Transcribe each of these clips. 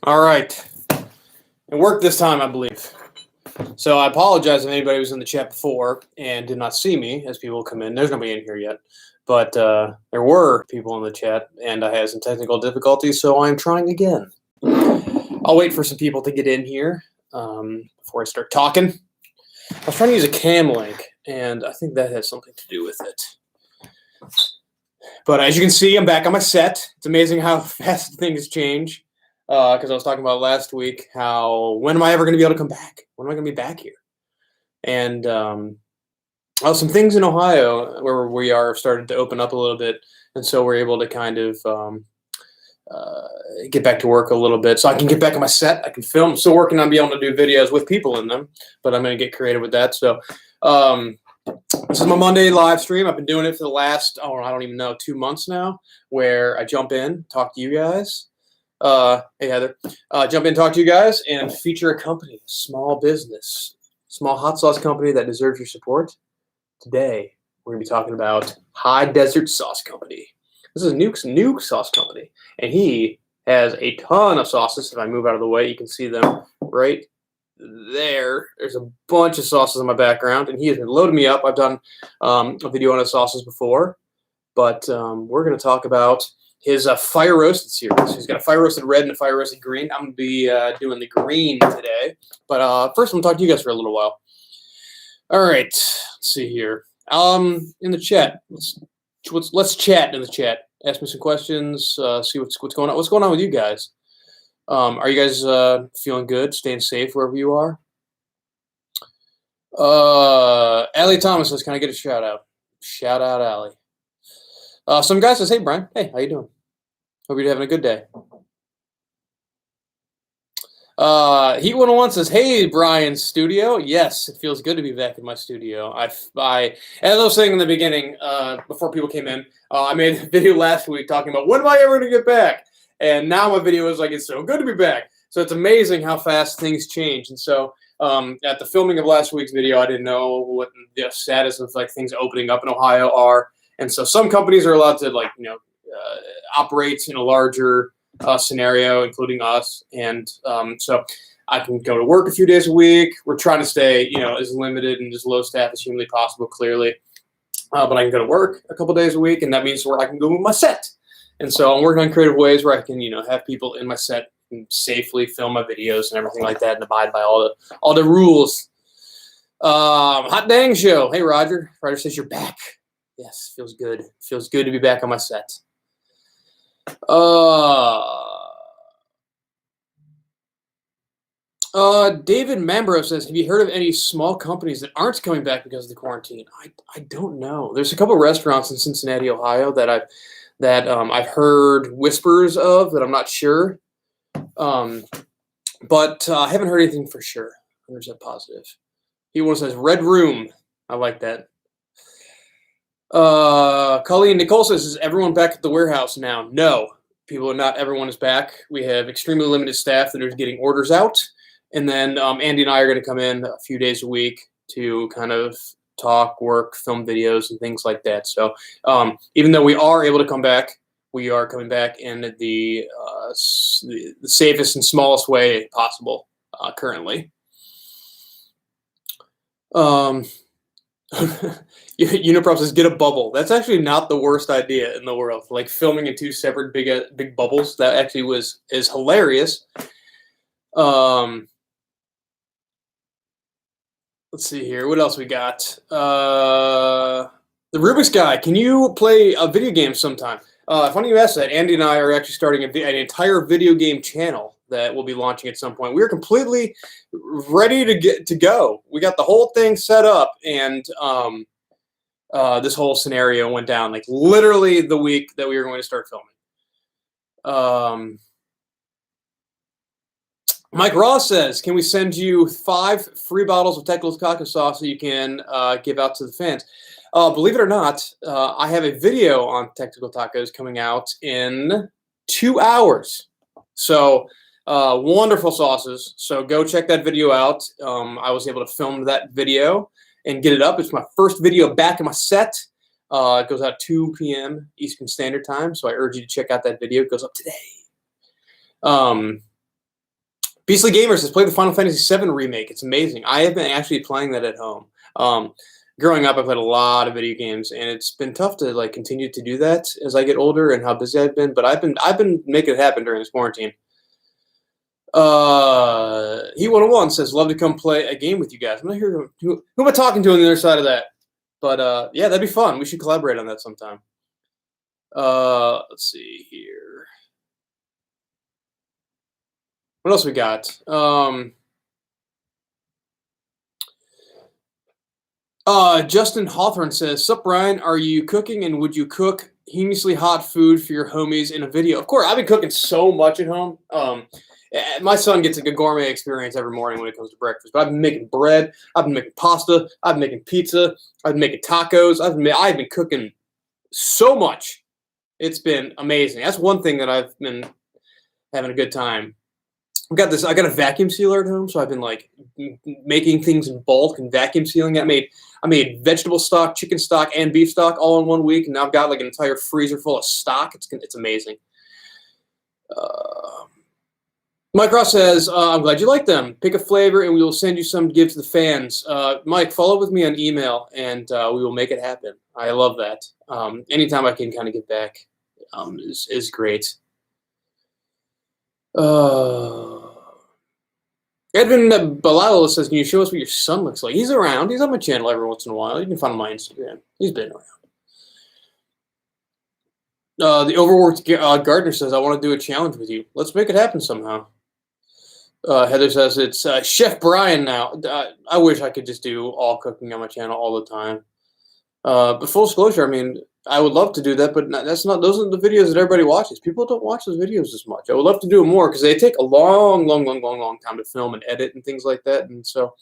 All right. It worked this time, I believe. So I apologize if anybody was in the chat before and did not see me as people come in. There's nobody in here yet. But there were people in the chat, and I had some technical difficulties, so I'm trying again. I'll wait for some people to get in here before I start talking. I was trying to use a cam link, and I think that has something to do with it. But as you can see, I'm back on my set. It's amazing how fast things change. Because I was talking about last week how when am I ever going to be able to come back? When am I going to be back here? And some things in Ohio where we are started to open up a little bit, and so we're able to kind of get back to work a little bit. So I can get back on my set. I can film. I'm still working on being able to do videos with people in them, but I'm going to get creative with that. So this is my Monday live stream. I've been doing it for the last, I don't even know, 2 months now, where I jump in, talk to you guys. Hey, Heather. Jump in, talk to you guys, and feature a company, a small business, small hot sauce company that deserves your support. Today, we're going to be talking about High Desert Sauce Company. This is Nuke's new sauce company, and he has a ton of sauces. If I move out of the way, you can see them right there. There's a bunch of sauces in my background, and he has been loading me up. I've done a video on his sauces before, but we're going to talk about his fire roasted series. He's got a fire roasted red and a fire roasted green. I'm going to be doing the green today. But first, I'm going to talk to you guys for a little while. All right. Let's see here. In the chat. Let's chat in the chat. Ask me some questions. See what's going on. What's going on with you guys? Are you guys feeling good? Staying safe wherever you are? Allie Thomas says, can I get a shout out? Shout out, Allie. Some guy says, hey, Brian. Hey, how you doing? Hope you're having a good day. Heat 101 says, hey, Brian Studio. Yes, it feels good to be back in my studio. As I was saying in the beginning, before people came in, I made a video last week talking about when am I ever going to get back? And now my video is like, it's so good to be back. So it's amazing how fast things change. And so at the filming of last week's video, I didn't know what the status of like things opening up in Ohio are. And so some companies are allowed to operate in a larger scenario, including us. And so I can go to work a few days a week. We're trying to stay, as limited and as low staff as humanly possible, clearly. But I can go to work a couple days a week, and that means where I can go with my set. And so I'm working on creative ways where I can, have people in my set and safely film my videos and everything like that and abide by all the rules. Hot dang show. Hey, Roger. Roger says you're back. Yes, feels good. Feels good to be back on my set. David Mambro says, have you heard of any small companies that aren't coming back because of the quarantine? I don't know. There's a couple of restaurants in Cincinnati, Ohio that I've heard whispers of that I'm not sure. But I haven't heard anything for sure. 100% positive. He one says Red Room. I like that. Colleen Nicole says, is everyone back at the warehouse now? No, not everyone is back. We have extremely limited staff that are getting orders out. And then Andy and I are going to come in a few days a week to kind of talk, work, film videos, and things like that. So even though we are able to come back, we are coming back in the safest and smallest way possible currently. Uniprop says, get a bubble. That's actually not the worst idea in the world. Like filming in two separate big bubbles, that actually is hilarious. Let's see here. What else we got? The Rubik's Guy. Can you play a video game sometime? Funny you asked that. Andy and I are actually starting an entire video game channel that we'll be launching at some point. We're completely ready to go. We got the whole thing set up, and this whole scenario went down like literally the week that we were going to start filming. Mike Ross says, can we send you 5 free bottles of Technical Taco sauce so you can give out to the fans? Believe it or not, I have a video on Technical Tacos coming out in 2 hours. So wonderful sauces. So go check that video out. I was able to film that video and get it up. It's my first video back in my set. It goes out 2 p.m. Eastern Standard Time. So I urge you to check out that video. It goes up today. Beastly Gamer says, play the Final Fantasy VII remake. It's amazing. I have been actually playing that at home. Growing up, I played a lot of video games, and it's been tough to like continue to do that as I get older and how busy I've been. But I've been making it happen during this quarantine. He 101 says, love to come play a game with you guys. I'm not here. Who am I talking to on the other side of that? But yeah, that'd be fun. We should collaborate on that sometime. Let's see here. What else we got? Justin Hawthorne says, sup, Brian, are you cooking, and would you cook heinously hot food for your homies in a video? Of course, I've been cooking so much at home. My son gets a good gourmet experience every morning when it comes to breakfast. But I've been making bread. I've been making pasta. I've been making pizza. I've been making tacos. I've been cooking so much. It's been amazing. That's one thing that I've been having a good time. I got a vacuum sealer at home, so I've been like making things in bulk and vacuum sealing. I made vegetable stock, chicken stock, and beef stock all in 1 week, and now I've got like an entire freezer full of stock. It's amazing. Mike Ross says, I'm glad you like them. Pick a flavor, and we will send you some to give to the fans. Mike, follow up with me on email, and we will make it happen. I love that. Anytime I can kind of give back is great. Edwin Balala says, can you show us what your son looks like? He's around. He's on my channel every once in a while. You can find him on my Instagram. He's been around. The overworked gardener says, I want to do a challenge with you. Let's make it happen somehow. Heather says, it's Chef Brian now. I wish I could just do all cooking on my channel all the time. But full disclosure, I mean, I would love to do that, but those aren't the videos that everybody watches. People don't watch those videos as much. I would love to do more because they take a long time to film and edit and things like that. And so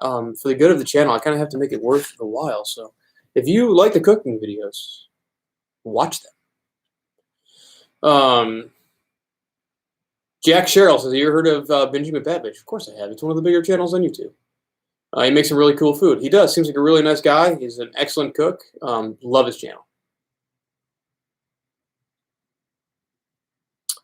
for the good of the channel, I kind of have to make it worth the while. So if you like the cooking videos, watch them. Jack Sherrill says, have you ever heard of Binging with Bad Bitch? Of course I have. It's one of the bigger channels on YouTube. He makes some really cool food. He does. Seems like a really nice guy. He's an excellent cook. Love his channel.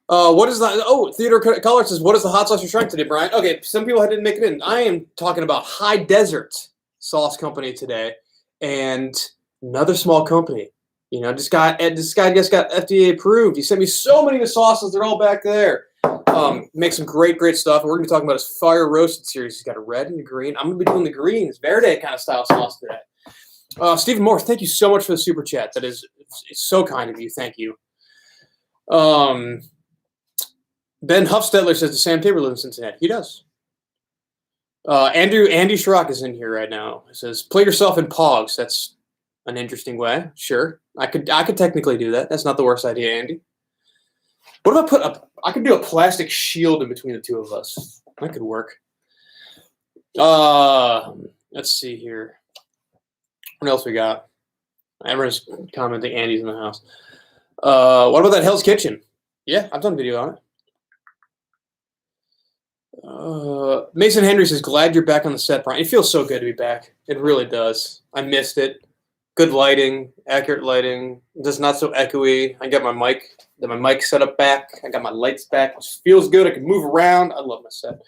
What is that? Oh, Theodore Collar says, what is the hot sauce you're trying today, Brian? Okay, some people didn't make it in. I am talking about High Desert Sauce Company today, and another small company. You know, this guy just got FDA approved. He sent me so many of the sauces. They're all back there. Makes some great stuff. We're going to be talking about his fire roasted series. He's got a red and a green. I'm going to be doing the greens, Verde kind of style sauce today. Stephen Morris, thank you so much for the super chat. It's so kind of you. Thank you. Ben Huffstetler says, does Sam Tabor live in Cincinnati? He does. Andy Schrock is in here right now. He says, play yourself in Pogs. That's an interesting way. Sure. I could technically do that. That's not the worst idea, Andy. What if I could do a plastic shield in between the two of us. That could work. Let's see here. What else we got? Everyone's commenting Andy's in the house. What about that Hell's Kitchen? Yeah, I've done a video on it. Mason Henry says, glad you're back on the set, Brian. It feels so good to be back. It really does. I missed it. Good lighting, accurate lighting. Just not so echoey. I got my mic set up back. I got my lights back. It just feels good. I can move around. I love my set.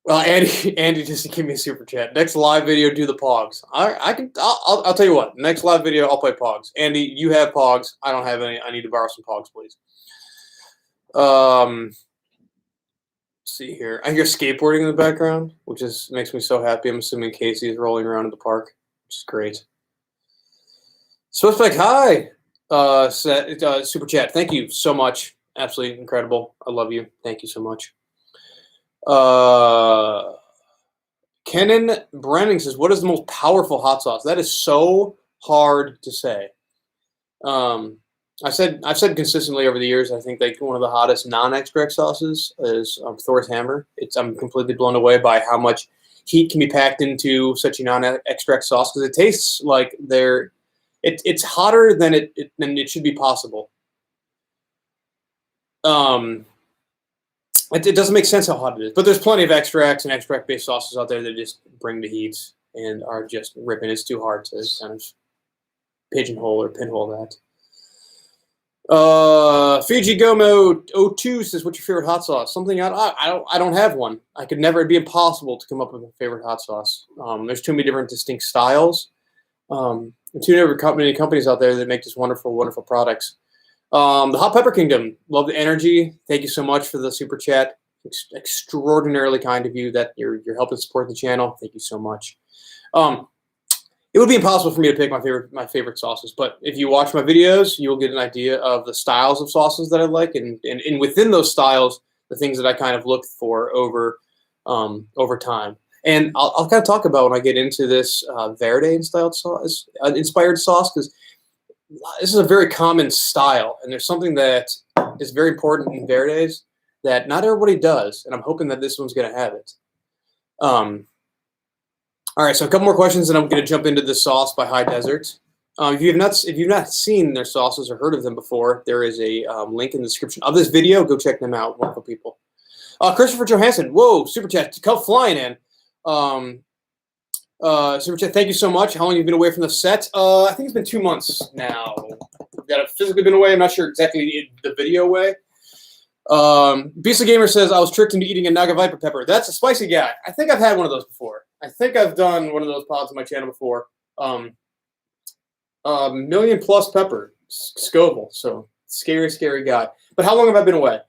Well, Andy just give me a super chat. Next live video, do the Pogs. I'll tell you what. Next live video, I'll play Pogs. Andy, you have Pogs. I don't have any. I need to borrow some Pogs, please. Let's see here. I hear skateboarding in the background, which makes me so happy. I'm assuming Casey is rolling around in the park, which is great. Suspect, hi. Super chat. Thank you so much. Absolutely incredible. I love you. Thank you so much. Kenan Branning says, what is the most powerful hot sauce? That is so hard to say. I've said consistently over the years, I think like one of the hottest non-extract sauces is Thor's Hammer. I'm completely blown away by how much heat can be packed into such a non-extract sauce because it tastes like it's hotter than it should be possible. It doesn't make sense how hot it is, but there's plenty of extracts and extract-based sauces out there that just bring the heat and are just ripping. It's too hard to kind of pigeonhole or pinhole that. Fiji Gomo 02 says, "What's your favorite hot sauce?" Something I don't have one. I could never. It'd be impossible to come up with a favorite hot sauce. There's too many different distinct styles. And too many companies out there that make just wonderful, wonderful products. The Hot Pepper Kingdom, love the energy. Thank you so much for the super chat. Extraordinarily kind of you that you're helping support the channel. Thank you so much. It would be impossible for me to pick my favorite sauces, but if you watch my videos, you'll get an idea of the styles of sauces that I like, and within those styles, the things that I kind of look for over time. And I'll kind of talk about when I get into this Faraday inspired sauce, because this is a very common style, and there's something that is very important in Verdes that not everybody does, and I'm hoping that this one's going to have it. All right, so a couple more questions, and I'm going to jump into the sauce by High Desert. If you've not seen their sauces or heard of them before, there is a link in the description of this video. Go check them out. Wonderful people. Christopher Johansson, whoa, super chat, to come flying in. Super chat, thank you so much. How long have you been away from the set? I think it's been 2 months now. I've physically been away. I'm not sure exactly the video way. Beastly Gamer says, I was tricked into eating a Naga Viper pepper. That's a spicy guy. I think I've had one of those before. I think I've done one of those pods on my channel before. Million plus pepper, Scoville. So scary, scary guy. But how long have I been away?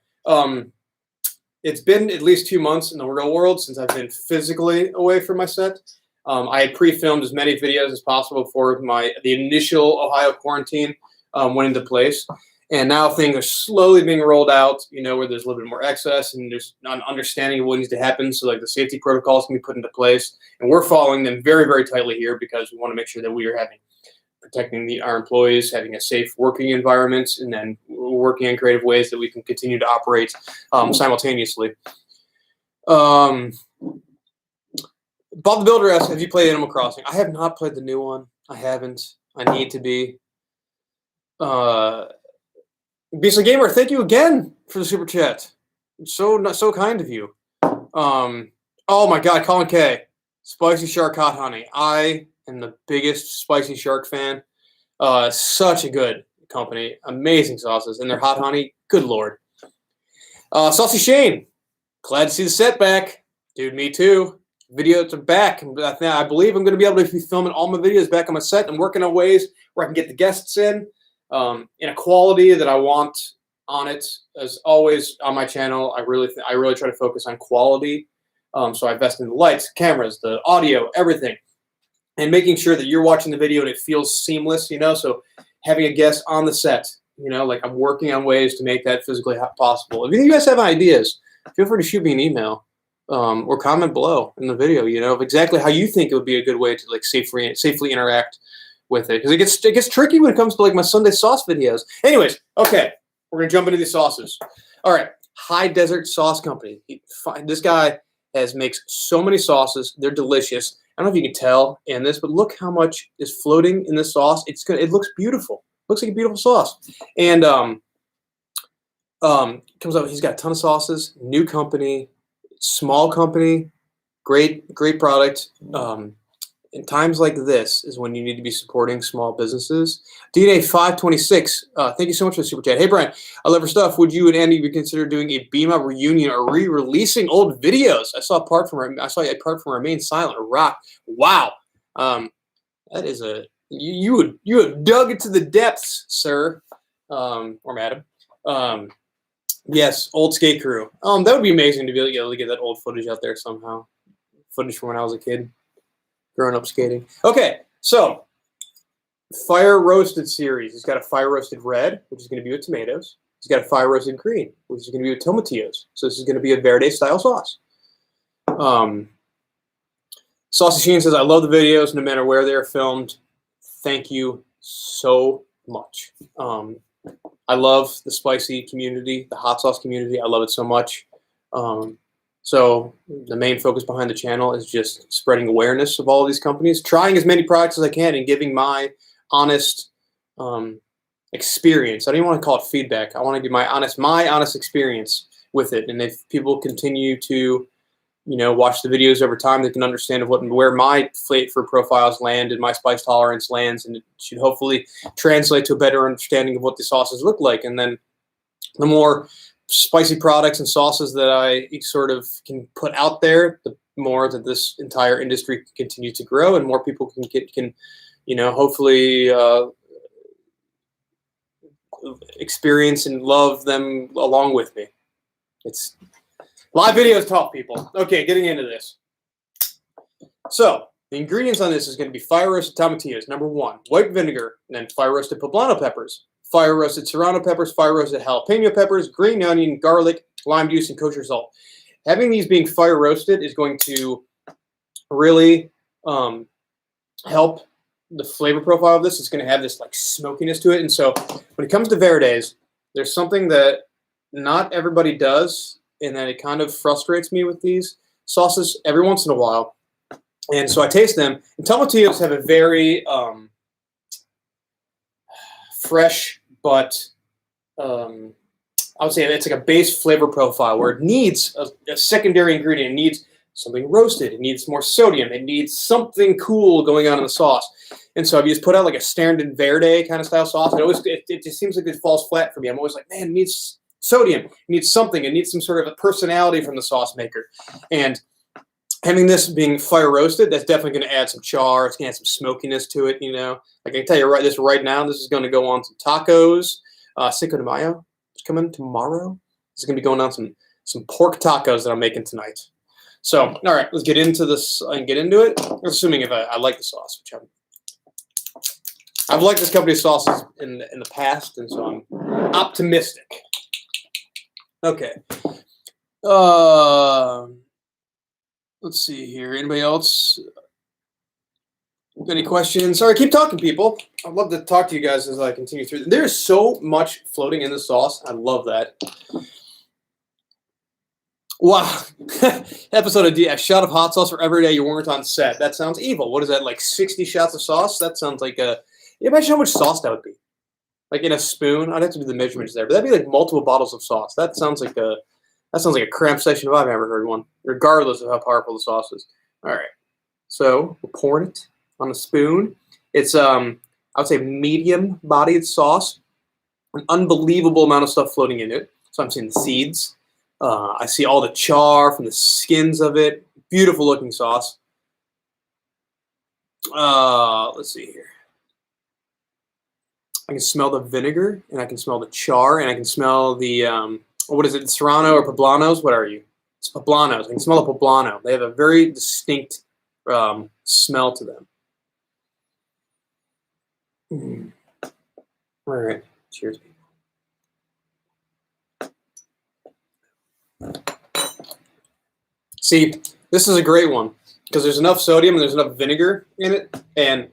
It's been at least 2 months in the real world since I've been physically away from my set. I had pre-filmed as many videos as possible before the initial Ohio quarantine went into place. And now things are slowly being rolled out, where there's a little bit more access and there's an understanding of what needs to happen. So like the safety protocols can be put into place, and we're following them very, very tightly here because we want to make sure that we are protecting our employees, having a safe working environment, and then working in creative ways that we can continue to operate simultaneously. Bob the Builder asks, have you played Animal Crossing? I have not played the new one. I haven't. I need to be. Beastly Gamer, thank you again for the super chat. So kind of you. Oh my God, Colin K. Spicy Shark Hot Honey. I am the biggest Spicy Shark fan. Such a good company. Amazing sauces. And their hot honey, good Lord. Saucy Shane. Glad to see the set back. Dude, me too. Videos are back. I believe I'm going to be able to be filming all my videos back on my set and working on ways where I can get the guests in a quality that I want on it. As always on my channel, I really try to focus on quality. So I invest in the lights, cameras, the audio, everything, and making sure that you're watching the video and it feels seamless. So having a guest on the set, like I'm working on ways to make that physically possible. If you guys have ideas, feel free to shoot me an email or comment below in the video. Of exactly how you think it would be a good way to like safely interact with it, because it gets tricky when it comes to like my Sunday sauce videos. Anyways, okay, we're gonna jump into these sauces. All right, High Desert Sauce Company. This guy makes so many sauces. They're delicious. I don't know if you can tell in this, but look how much is floating in this sauce. It looks beautiful. Looks like a beautiful sauce. And comes out. He's got a ton of sauces. New company, small company, great product. In times like this is when you need to be supporting small businesses. DNA 526, thank you so much for the super chat. Hey, Brian, I love your stuff. Would you and Andy consider doing a Bema reunion or re-releasing old videos? I saw a part from our main silent rock. Wow, that is you have dug into the depths, sir, or madam. Yes, old skate crew. That would be amazing to be able to get that old footage out there somehow. Footage from when I was a kid. Growing up skating. Okay, so fire roasted series. He's got a fire roasted red, which is going to be with tomatoes. He's got a fire roasted green, which is going to be with tomatillos. So this is going to be a Verde style sauce. Saucy Sheen says, I love the videos no matter where they're filmed. Thank you so much. I love the spicy community, the hot sauce community. I love it so much. So the main focus behind the channel is just spreading awareness of all of these companies, trying as many products as I can, and giving my honest experience. I don't even want to call it feedback. I want to give my honest experience with it. And if people continue to watch the videos over time, they can understand where my flavor profiles land and my spice tolerance lands, and it should hopefully translate to a better understanding of what the sauces look like. And then the more spicy products and sauces that I sort of can put out there, the more that this entire industry can continue to grow, and more people can hopefully experience and love them along with me. It's live videos talk, people. Okay, getting into this. So the ingredients on this is going to be fire roasted tomatillos, number 1, white vinegar, and then fire roasted poblano peppers, fire roasted serrano peppers, fire roasted jalapeno peppers, green onion, garlic, lime juice, and kosher salt. Having these being fire roasted is going to really help the flavor profile of this. It's going to have this like smokiness to it. And so when it comes to Verdes, there's something that not everybody does, and that it kind of frustrates me with these sauces every once in a while. And so I taste them, and tomatillos have a very fresh, but I would say it's like a base flavor profile where it needs a secondary ingredient. It needs something roasted. It needs more sodium. It needs something cool going on in the sauce. And so if you just put out like a standard verde kind of style sauce, it just seems like it falls flat for me. I'm always like, man, it needs sodium. It needs something. It needs some sort of a personality from the sauce maker. And having this being fire roasted, that's definitely going to add some char. It's going to add some smokiness to it. Like I can tell you right now, this is going to go on some tacos. Cinco de Mayo is coming tomorrow. This is going to be going on some pork tacos that I'm making tonight. So, all right, let's get into this and get into it. Assuming if I like the sauce, which I've liked this company's sauces in the past, and so I'm optimistic. Okay. Let's see here. Anybody else? Any questions? Sorry, keep talking, people. I'd love to talk to you guys as I continue through. There's so much floating in the sauce. I love that. Wow. Episode of D. A shot of hot sauce for every day you weren't on set. That sounds evil. What is that, like 60 shots of sauce? That sounds like imagine how much sauce that would be. Like in a spoon. I'd have to do the measurements there, but that'd be like multiple bottles of sauce. That sounds like a cramp session if I've ever heard one, regardless of how powerful the sauce is. All right. So we're pouring it on a spoon. It's I would say medium-bodied sauce. An unbelievable amount of stuff floating in it. So I'm seeing the seeds. I see all the char from the skins of it. Beautiful looking sauce. Let's see here. I can smell the vinegar, and I can smell the char, and I can smell the what is it, Serrano or Poblanos? What are you? It's Poblanos. I can smell the Poblano. They have a very distinct smell to them. All right. Cheers. See, this is a great one because there's enough sodium and there's enough vinegar in it, and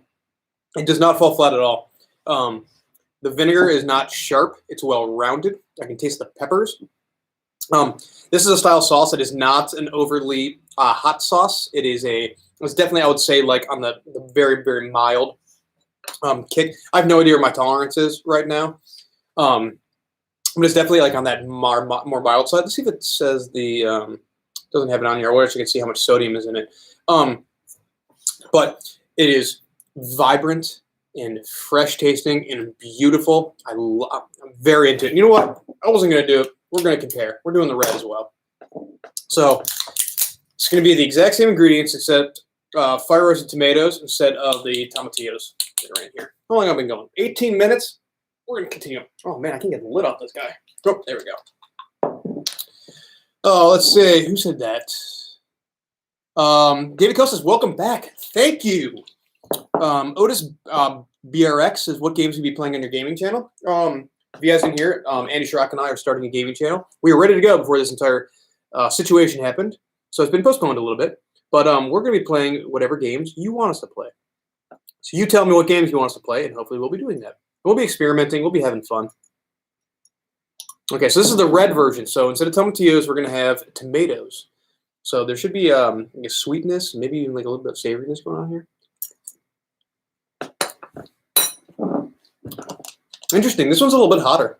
it does not fall flat at all. The vinegar is not sharp. It's well-rounded. I can taste the peppers. This is a style sauce that is not an overly hot sauce. It's definitely, I would say, like on the very, very mild kick. I have no idea what my tolerance is right now. But it's definitely like on that more mild side. Let's see if it says doesn't have it on here. I wish I could see how much sodium is in it. But it is vibrant and fresh tasting and beautiful. I'm very into it. You know what? I wasn't going to do it. We're going to compare. We're doing the red as well. So it's going to be the exact same ingredients except fire roasted tomatoes instead of the tomatillos that are in here. How long have I been going? 18 minutes. We're going to continue. Oh, man, I can't get the lid off this guy. Oh, there we go. Oh, let's see. Who said that? David Costas, welcome back. Thank you. Otis BRX is what games we be playing on your gaming channel. If you guys didn't hear it, Andy Schrock and I are starting a gaming channel. We were ready to go before this entire situation happened, so it's been postponed a little bit. But we're going to be playing whatever games you want us to play. So you tell me what games you want us to play, and hopefully we'll be doing that. We'll be experimenting. We'll be having fun. Okay, so this is the red version. So instead of tomatillos, we're going to have tomatoes. So there should be a sweetness, maybe even like a little bit of savoriness going on here. Interesting. This one's a little bit hotter.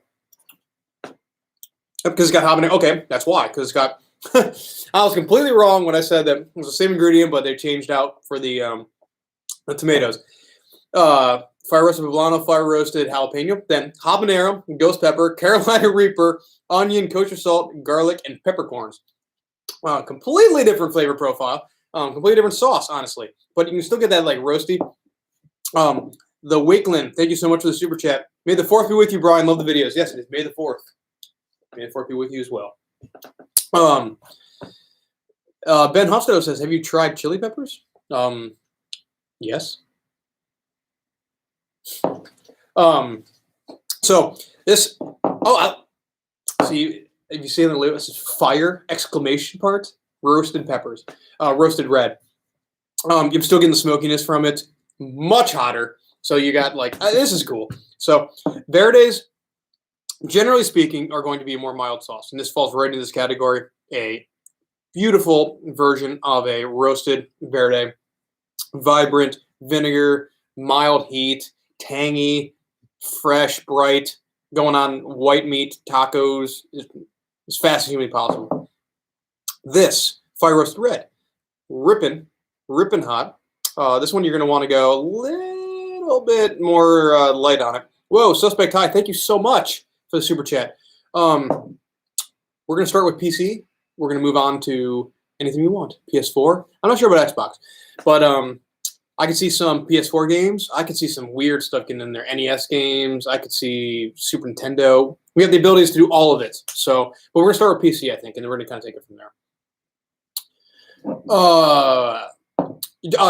Because it's got habanero. Okay, that's why. Because it's got I was completely wrong when I said that it was the same ingredient, but they changed out for the tomatoes. Fire roasted poblano, fire roasted jalapeno, then habanero, ghost pepper, Carolina Reaper, onion, kosher salt, garlic, and peppercorns. Completely different flavor profile. Completely different sauce, honestly. But you can still get that like roasty. The Wakeland, thank you so much for the super chat. May the 4th be with you, Brian. Love the videos. Yes, it is. May the 4th. May the 4th be with you as well. Ben Hofstadter says, have you tried chili peppers? Yes. So this, see, if you see in the label, this is fire, exclamation part, roasted peppers, roasted red. You're still getting the smokiness from it, much hotter. So you got like, this is cool. So Verdes, generally speaking, are going to be a more mild sauce. And this falls right into this category. A beautiful version of a roasted Verde, vibrant, vinegar, mild heat, tangy, fresh, bright, going on white meat tacos as fast as humanly possible. This fire roasted red, ripping hot. This one you're going to want to go a little bit more light on it. Whoa, Suspect High, thank you so much for the super chat. We're going to start with PC. We're going to move on to anything you want. PS4. I'm not sure about Xbox, but I could see some PS4 games. I could see some weird stuff getting in there. NES games. I could see Super Nintendo. We have the abilities to do all of it. So, but we're going to start with PC, I think, and then we're going to kind of take it from there.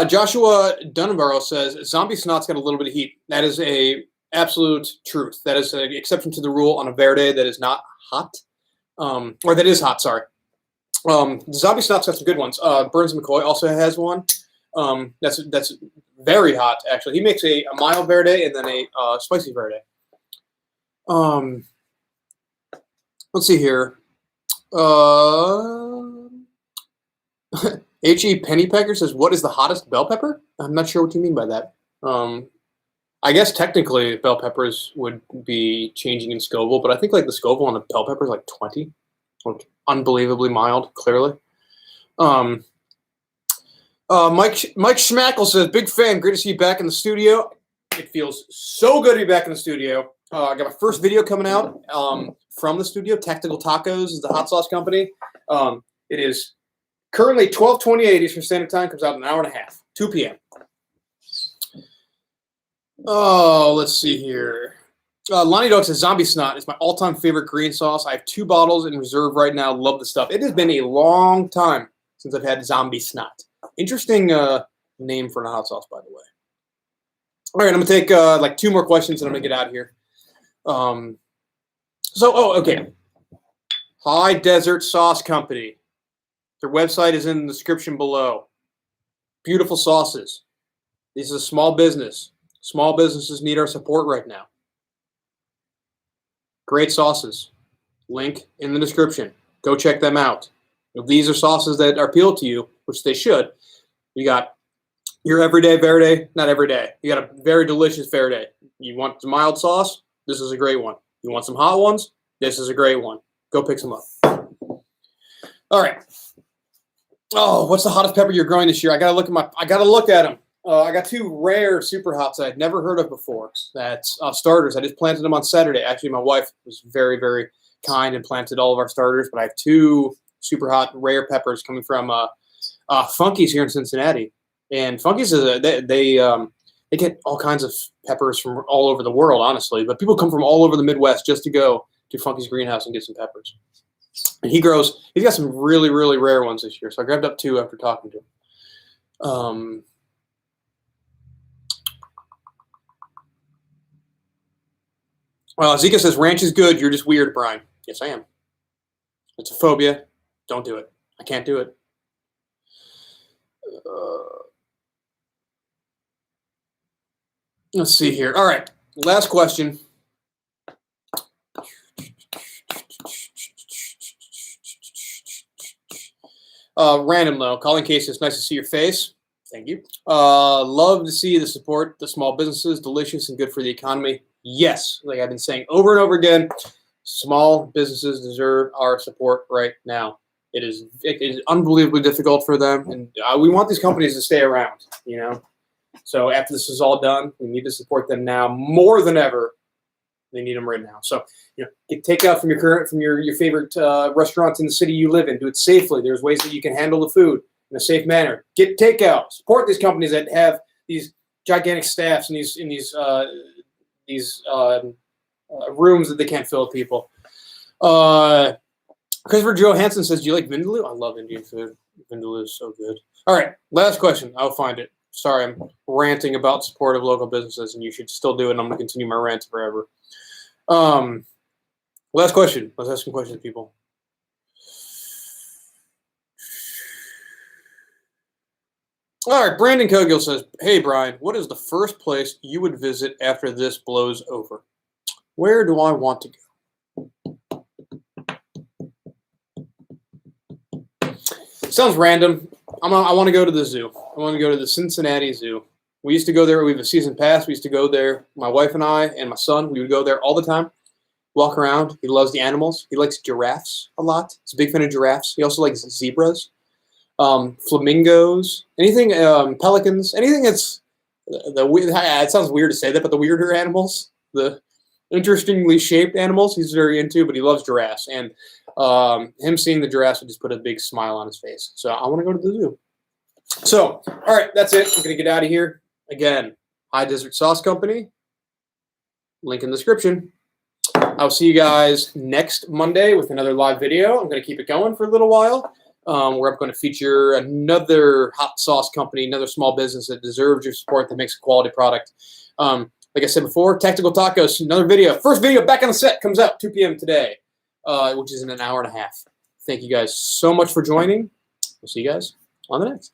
Joshua Dunbarrow says, zombie snot's got a little bit of heat. That is a absolute truth. That is an exception to the rule on a Verde that is not hot. Or that is hot, sorry. The zombie snot's got some good ones. Burns McCoy also has one. That's very hot, actually. He makes a mild Verde and then a spicy Verde. Let's see here. H.E. Pennypecker says, what is the hottest bell pepper? I'm not sure what you mean by that. I guess technically bell peppers would be changing in Scoville, but I think like the Scoville on a bell pepper is like 20. Like, unbelievably mild, clearly. Mike Schmackle says, big fan. Great to see you back in the studio. It feels so good to be back in the studio. I got my first video coming out from the studio. Tactical Tacos is the hot sauce company. It is currently 12:28 Eastern Standard Time. Comes out in an hour and a half, 2 p.m. Oh, let's see here. Lonnie Dog says, zombie snot is my all-time favorite green sauce. I have 2 bottles in reserve right now. Love the stuff. It has been a long time since I've had zombie snot. Interesting name for a hot sauce, by the way. All right, I'm going to take like 2 more questions and I'm going to get out of here. Okay. High Desert Sauce Company. Their website is in the description below. Beautiful sauces. This is a small business. Small businesses need our support right now. Great sauces. Link in the description. Go check them out. If these are sauces that appeal to you, which they should, you got your everyday Verde, not every day. You got a very delicious Verde. You want some mild sauce? This is a great one. You want some hot ones? This is a great one. Go pick some up. All right. Oh, what's the hottest pepper you're growing this year? I gotta look at them. I got 2 rare super hots that I'd never heard of before. That's starters. I just planted them on Saturday. Actually, my wife was very, very kind and planted all of our starters. But I have 2 super hot rare peppers coming from Funky's here in Cincinnati. And Funky's is they get all kinds of peppers from all over the world, honestly. But people come from all over the Midwest just to go to Funky's greenhouse and get some peppers. And he's got some really, really rare ones this year. So I grabbed up 2 after talking to him. Zika says, ranch is good. You're just weird, Brian. Yes, I am. It's a phobia. Don't do it. I can't do it. Let's see here. All right. Last question. Random, though. Colin Casey, it's nice to see your face. Thank you. Love to see the support the small businesses. Delicious and good for the economy. Yes, like I've been saying over and over again, small businesses deserve our support right now. It is unbelievably difficult for them, and we want these companies to stay around. So after this is all done, we need to support them now more than ever. They need them right now. So get takeout from your favorite restaurants in the city you live in. Do it safely. There's ways that you can handle the food in a safe manner. Get takeout. Support these companies that have these gigantic staffs and these rooms that they can't fill with people. Christopher Johansson says, do you like vindaloo? I love Indian food. Vindaloo is so good. All right, last question. I'll find it. Sorry, I'm ranting about support of local businesses, and you should still do it, and I'm going to continue my rant forever. Last question. Let's ask some questions, people. All right, Brandon Cogill says, hey, Brian, what is the first place you would visit after this blows over? Where do I want to go? Sounds random. I want to go to the zoo. I want to go to the Cincinnati Zoo. We used to go there. We have a season pass. We used to go there. My wife and I and my son, we would go there all the time, walk around. He loves the animals. He likes giraffes a lot. He's a big fan of giraffes. He also likes zebras, flamingos, anything, pelicans, anything that's it sounds weird to say that, but the weirder animals, the interestingly shaped animals, he's very into, but he loves giraffes. And him seeing the giraffes would just put a big smile on his face. So I want to go to the zoo. So, all right, that's it. I'm going to get out of here. Again, High Desert Sauce Company. Link in the description. I'll see you guys next Monday with another live video. I'm going to keep it going for a little while. Where I'm going to feature another hot sauce company, another small business that deserves your support, that makes a quality product. Like I said before, Tactical Tacos, another video. First video back on the set comes out 2 p.m. today, which is in an hour and a half. Thank you guys so much for joining. We'll see you guys on the next.